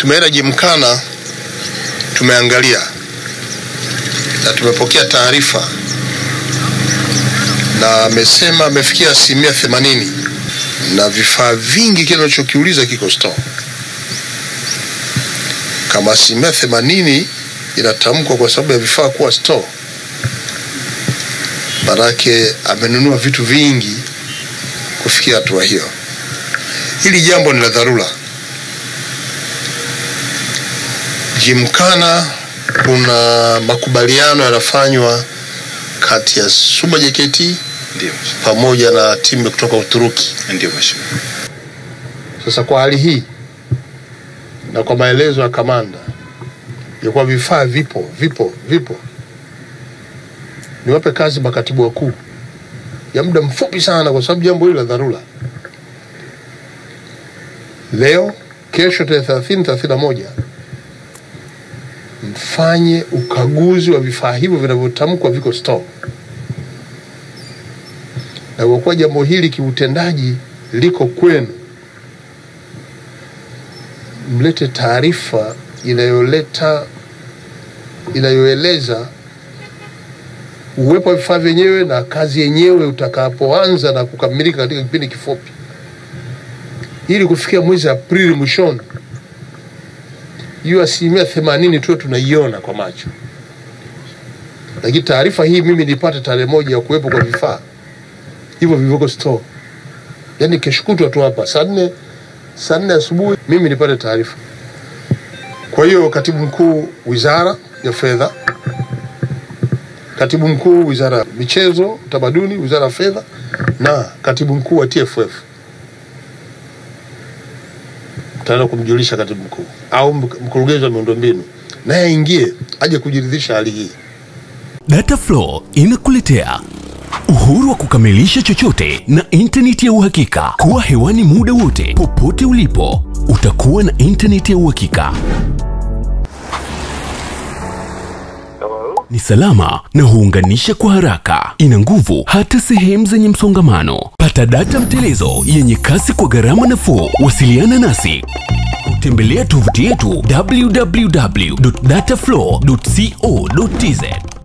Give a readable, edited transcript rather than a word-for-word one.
Tumeenda Gymkhana, tumeangalia na tumepokea taarifa, na amesema amefikia 80% na vifaa vingi kile unachokiuliza kiko store. Kama 80% inatamkwa kwa sababu ya vifaa kuwa store, barake amenunua vitu vingi kufikia hatua hiyo. Hili jambo ni la dharura. Gymkhana kuna makubaliano yanafanywa kati ya Suba JKT pamoja na timu kutoka Uturuki. Ndio mheshimiwa. Sasa kwa hali hii na kwa maelezo ya kamanda ya kwa vifaa vipo, niwape kazi makatibu wakuu ya muda mfupi sana, kwa sababu jambo hili la dharura. Leo, kesho, 31 mfanye ukaguzi wa vifaa hivyo vinavyotamkwa viko store. Na kwa kuwa jambo hili kiutendaji liko kwenu, mlete taarifa inayoeleza uwepo wa vifaa vyenyewe na kazi yenyewe utakapoanza na kukamilika katika kipindi kifupi, ili kufikia mwezi Aprili mwishoni hiyo 80% tu tunaiona kwa macho. Lakini taarifa hii mimi nipate tarehe 1 ya kuwepo kwa vifaa hivyo vivyo store. Yaani kesho kutwa tu hapa saa 4 asubuhi mimi nipate taarifa. Kwa hiyo katibu mkuu Wizara ya Fedha, katibu mkuu Wizara ya Michezo, Utamaduni, Wizara ya Fedha, na katibu mkuu wa TFF tutaenda kumjulisha katibu mkuu au mkurugenzi wa miundombinu, naye aingie aje kujiridhisha hali hii. Dataflow inakuletea uhuru wa kukamilisha chochote na internet ya uhakika. Kuwa hewani muda wote, popote ulipo, utakuwa na internet ya uhakika. Ni salama na huunganisha kwa haraka. Ina nguvu hata sehemu zenye msongamano. Pata data mtelezo yenye kasi kwa gharama nafuu. Wasiliana nasi. Tembelea tovuti yetu www.dataflow.co.tz.